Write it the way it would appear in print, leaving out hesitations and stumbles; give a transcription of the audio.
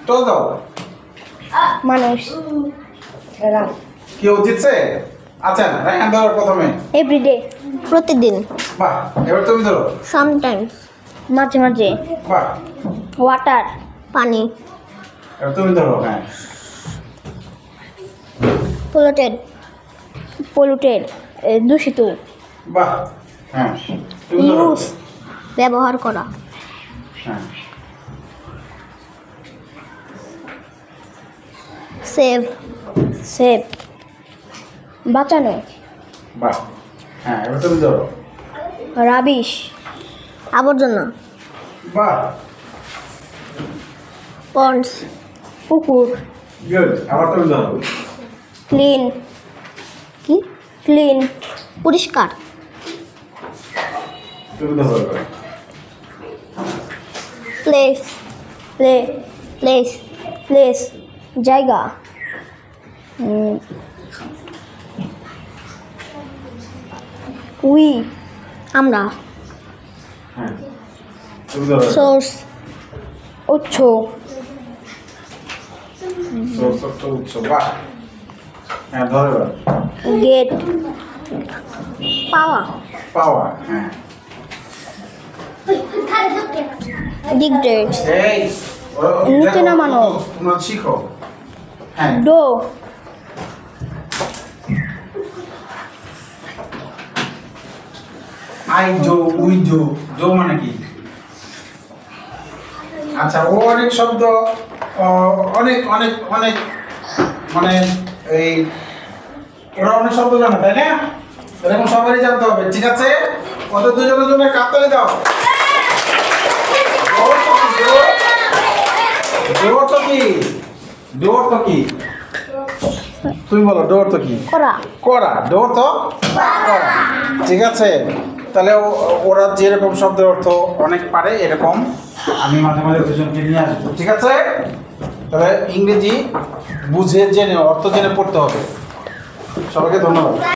Toss দাও। মানুষ। কেউ জিতছে? আচ্ছা রায়হান ধরো প্রথমে। এভরিডে, প্রতিদিন। বাহ, এবার তুমি ধরো। সামটাইমস, মাঝে মাঝে। বাহ, ওয়াটার, পানি। এবার তুমি ধরো। হ্যাঁ, পলিউটেড, পলিউটেড, দূষিত। বাহ, হ্যাঁ তুমি ধরো। ইউজ, ব্যবহার করা। হ্যাঁ, সেভ, সেভ, বাঁচানো। বাহ, হ্যাঁ এবার তুমি ধরো। রাবিশ, আবর্জনা। বাহ, পন্ডস, পুকুর। গুড, আবার তুমি ধরো। ক্লিন, কি? ক্লিন, পরিষ্কার। তুমি ধরো এবার। প্লেস, প্লে, প্লেস, প্লেস, জায়গা। উই, আমরা। হ্যাঁ, তুমি ধরো। সোর্স, উৎস। সোর্স অফ উৎস। বাহ, হ্যাঁ ধরো এবার। গেট, পাওয়া। পাওয়া। হ্যাঁ, ডিগ্রেড, এই নিচে নামানো। তোমরা শিখো। হ্যাঁ, ডো, আই জো, উই জো। জো মানে কি? আচ্ছা, ও অনেক শব্দ, অনেক অনেক অনেক মানে এই ওরা অনেক শব্দ জানে, তাই না? এরকম সবারই জানতে হবে, ঠিক আছে? ওদের দুজনের জন্য কাতালি দাও। ডোর তো কি? ডোর তো কি? তুমি বলো ডোর তো কি? করা। করা। ডোর তো করা, ঠিক আছে? তাহলে ওরা যেরকম শব্দের অর্থ অনেক পারে এরকম আমি মাঝে মাঝে দুজনকে নিয়ে আসবো, ঠিক আছে? তাহলে ইংরেজি বুঝে জেনে অর্থ জেনে পড়তে হবে। সবাইকে ধন্যবাদ।